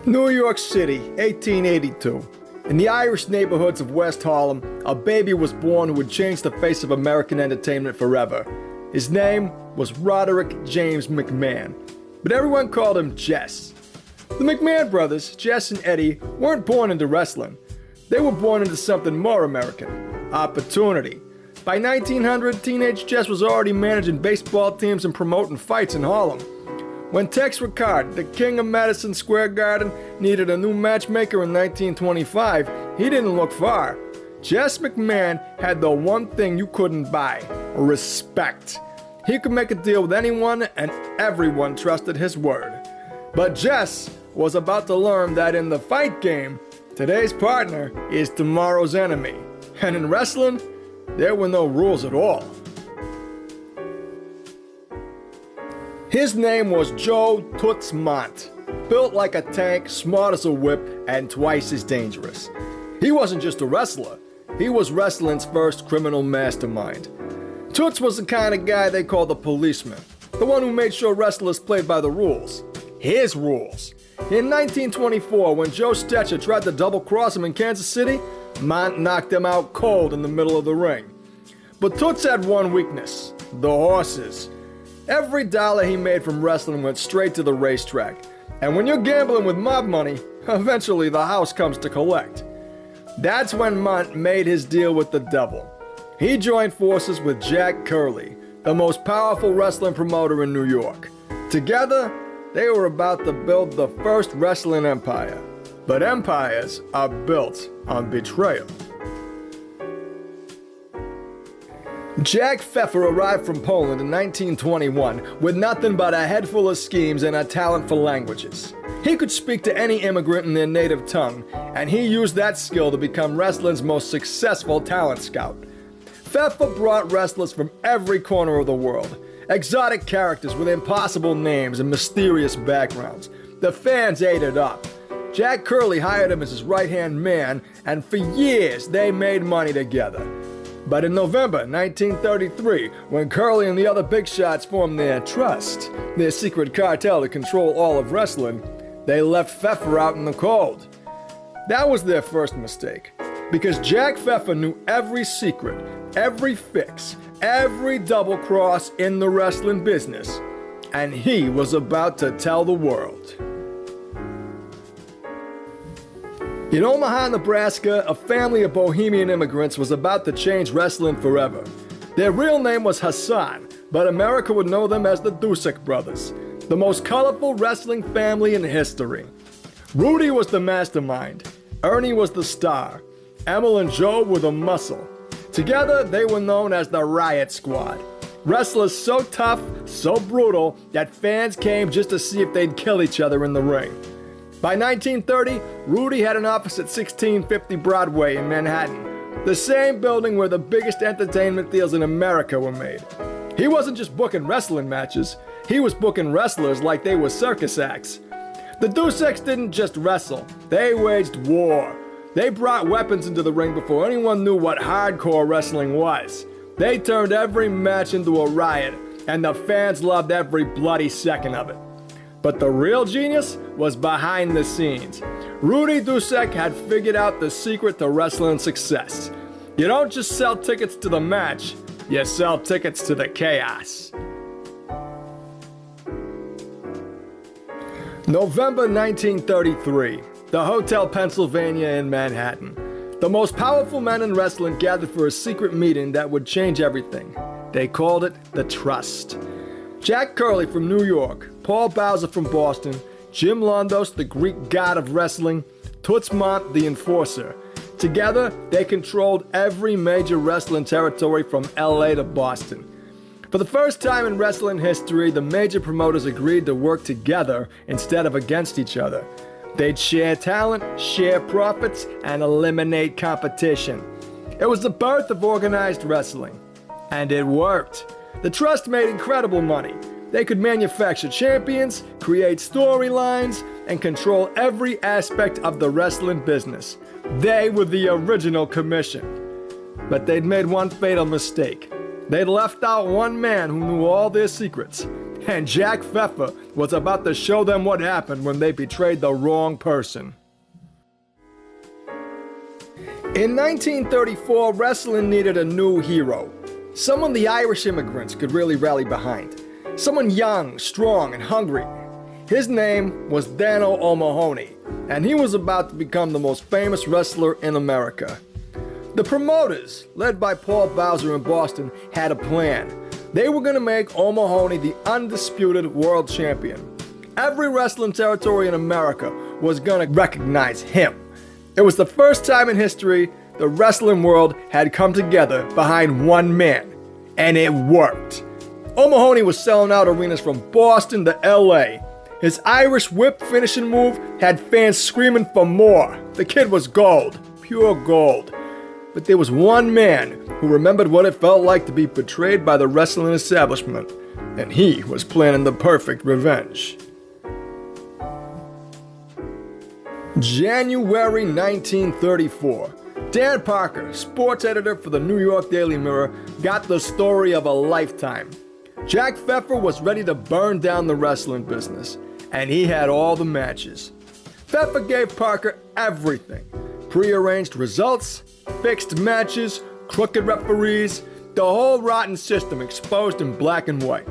New York City, 1882. In the Irish neighborhoods of West Harlem, a baby was born who would change the face of American entertainment forever. His name was Roderick James McMahon, but everyone called him Jess. The McMahon brothers, Jess and Eddie, weren't born into wrestling. They were born into something more American: opportunity. By 1900, teenage Jess was already managing baseball teams and promoting fights in Harlem. When Tex Rickard, the king of Madison Square Garden, needed a new matchmaker in 1925, he didn't look far. Jess McMahon had the one thing you couldn't buy: respect. He could make a deal with anyone, and everyone trusted his word. But Jess was about to learn that in the fight game, today's partner is tomorrow's enemy. And in wrestling, there were no rules at all. His name was Joe Toots Mondt, built like a tank, smart as a whip, and twice as dangerous. He wasn't just a wrestler, he was wrestling's first criminal mastermind. Toots was the kind of guy they called the policeman, the one who made sure wrestlers played by the rules. His rules. In 1924, when Joe Stecher tried to double-cross him in Kansas City, Mondt knocked him out cold in the middle of the ring. But Toots had one weakness: the horses. Every dollar he made from wrestling went straight to the racetrack. And when you're gambling with mob money, eventually the house comes to collect. That's when Mondt made his deal with the devil. He joined forces with Jack Curley, the most powerful wrestling promoter in New York. Together, they were about to build the first wrestling empire. But empires are built on betrayal. Jack Pfeffer arrived from Poland in 1921 with nothing but a head full of schemes and a talent for languages. He could speak to any immigrant in their native tongue, and he used that skill to become wrestling's most successful talent scout. Pfeffer brought wrestlers from every corner of the world, exotic characters with impossible names and mysterious backgrounds. The fans ate it up. Jack Curley hired him as his right-hand man, and for years they made money together. But in November 1933, when Curley and the other big shots formed their trust, their secret cartel to control all of wrestling, they left Pfeffer out in the cold. That was their first mistake, because Jack Pfeffer knew every secret, every fix, every double cross in the wrestling business, and he was about to tell the world. In Omaha, Nebraska, a family of Bohemian immigrants was about to change wrestling forever. Their real name was Hassan, but America would know them as the Dusek brothers, the most colorful wrestling family in history. Rudy was the mastermind, Ernie was the star, Emil and Joe were the muscle. Together, they were known as the Riot Squad. Wrestlers so tough, so brutal, that fans came just to see if they'd kill each other in the ring. By 1930, Rudy had an office at 1650 Broadway in Manhattan, the same building where the biggest entertainment deals in America were made. He wasn't just booking wrestling matches, he was booking wrestlers like they were circus acts. The Duseks didn't just wrestle, they waged war. They brought weapons into the ring before anyone knew what hardcore wrestling was. They turned every match into a riot, and the fans loved every bloody second of it. But the real genius was behind the scenes. Rudy Dusek had figured out the secret to wrestling success. You don't just sell tickets to the match, you sell tickets to the chaos. November 1933, the Hotel Pennsylvania in Manhattan. The most powerful men in wrestling gathered for a secret meeting that would change everything. They called it the Trust. Jack Curley from New York, Paul Bowser from Boston, Jim Londos, the Greek god of wrestling, Toots Mondt, the enforcer. Together, they controlled every major wrestling territory from LA to Boston. For the first time in wrestling history, the major promoters agreed to work together instead of against each other. They'd share talent, share profits, and eliminate competition. It was the birth of organized wrestling. And it worked. The Trust made incredible money. They could manufacture champions, create storylines, and control every aspect of the wrestling business. They were the original commission. But they'd made one fatal mistake. They'd left out one man who knew all their secrets. And Jack Pfeffer was about to show them what happened when they betrayed the wrong person. In 1934, wrestling needed a new hero. Someone the Irish immigrants could really rally behind. Someone young, strong, and hungry. His name was Dano O'Mahony, and he was about to become the most famous wrestler in America. The promoters, led by Paul Bowser in Boston, had a plan. They were going to make O'Mahony the undisputed world champion. Every wrestling territory in America was going to recognize him. It was the first time in history the wrestling world had come together behind one man, and it worked. O'Mahony was selling out arenas from Boston to LA. His Irish whip finishing move had fans screaming for more. The kid was gold, pure gold. But there was one man who remembered what it felt like to be betrayed by the wrestling establishment, and he was planning the perfect revenge. January 1934. Dan Parker, sports editor for the New York Daily Mirror, got the story of a lifetime. Jack Pfeffer was ready to burn down the wrestling business, and he had all the matches. Pfeffer gave Parker everything. Pre-arranged results, fixed matches, crooked referees, the whole rotten system exposed in black and white.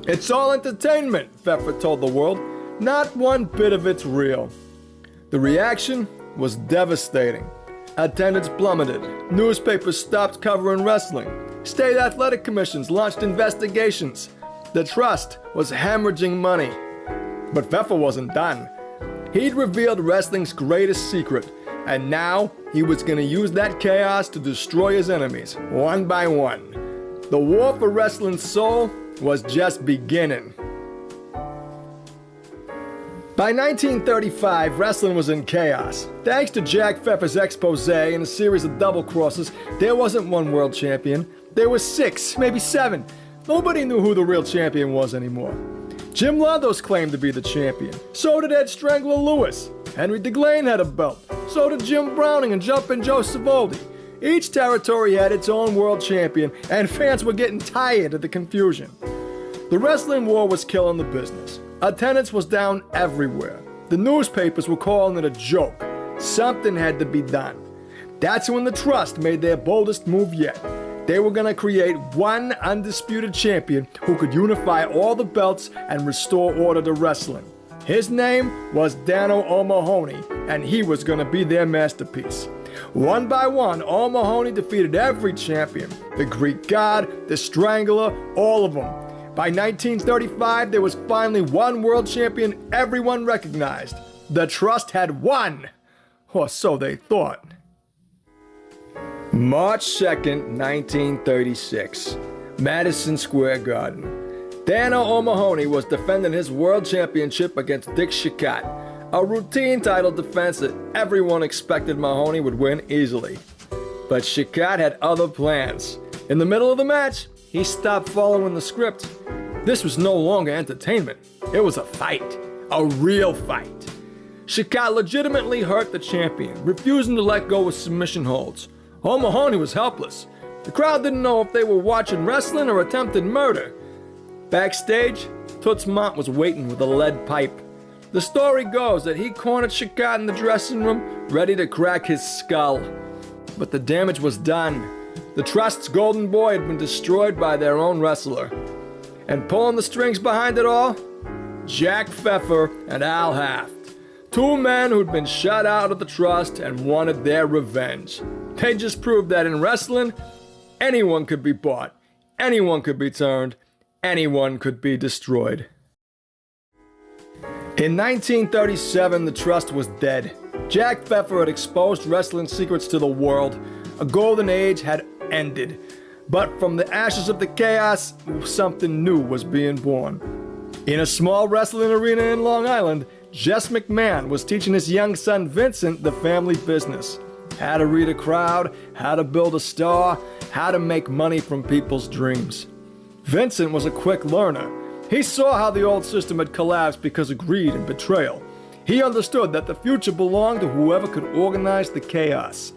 It's all entertainment, Pfeffer told the world. Not one bit of it's real. The reaction was devastating. Attendance plummeted. Newspapers stopped covering wrestling. State athletic commissions launched investigations. The trust was hemorrhaging money. But Pfeffer wasn't done. He'd revealed wrestling's greatest secret, and now he was going to use that chaos to destroy his enemies, one by one. The war for wrestling's soul was just beginning. By 1935, wrestling was in chaos. Thanks to Jack Pfeffer's expose and a series of double crosses, there wasn't one world champion. There was 6, maybe 7. Nobody knew who the real champion was anymore. Jim Londos claimed to be the champion. So did Ed Strangler Lewis. Henry DeGlane had a belt. So did Jim Browning and Jumpin' Joe Savoldi. Each territory had its own world champion, and fans were getting tired of the confusion. The wrestling war was killing the business. Attendance was down everywhere. The newspapers were calling it a joke. Something had to be done. That's when the Trust made their boldest move yet. They were going to create one undisputed champion who could unify all the belts and restore order to wrestling. His name was Dano O'Mahony, and he was going to be their masterpiece. One by one, O'Mahony defeated every champion. The Greek God, the Strangler, all of them. By 1935, there was finally one world champion everyone recognized. The Trust had won, or so they thought. March 2nd, 1936, Madison Square Garden. Dano O'Mahony was defending his world championship against Dick Chicotte, a routine title defense that everyone expected Mahoney would win easily. But Chicotte had other plans. In the middle of the match, he stopped following the script. This was no longer entertainment. It was a fight. A real fight. Chicotte legitimately hurt the champion, refusing to let go with submission holds. O'Mahony was helpless. The crowd didn't know if they were watching wrestling or attempted murder. Backstage, Toots Mondt was waiting with a lead pipe. The story goes that he cornered Chicotte in the dressing room, ready to crack his skull. But the damage was done. The Trust's golden boy had been destroyed by their own wrestler. And pulling the strings behind it all? Jack Pfeffer and Al Haft. 2 men who'd been shut out of the Trust and wanted their revenge. They just proved that in wrestling, anyone could be bought, anyone could be turned, anyone could be destroyed. In 1937, the Trust was dead. Jack Pfeffer had exposed wrestling secrets to the world. A golden age had ended. But from the ashes of the chaos, something new was being born. In a small wrestling arena in Long Island, Jess McMahon was teaching his young son Vincent the family business. How to read a crowd, how to build a star, how to make money from people's dreams. Vincent was a quick learner. He saw how the old system had collapsed because of greed and betrayal. He understood that the future belonged to whoever could organize the chaos.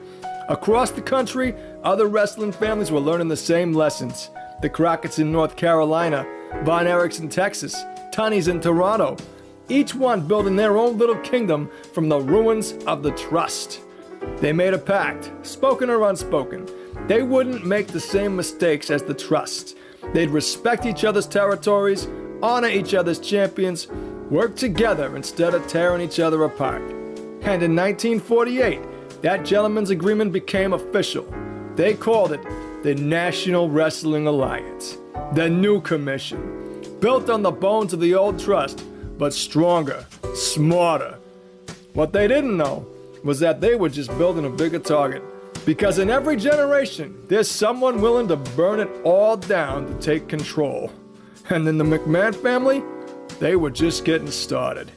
Across the country, other wrestling families were learning the same lessons. The Crocketts in North Carolina, Von Erichs in Texas, Tunneys in Toronto, each one building their own little kingdom from the ruins of the trust. They made a pact, spoken or unspoken. They wouldn't make the same mistakes as the trust. They'd respect each other's territories, honor each other's champions, work together instead of tearing each other apart. And in 1948, that gentleman's agreement became official. They called it the National Wrestling Alliance, the new commission, built on the bones of the old trust, but stronger, smarter. What they didn't know was that they were just building a bigger target. Because in every generation, there's someone willing to burn it all down to take control. And in the McMahon family, they were just getting started.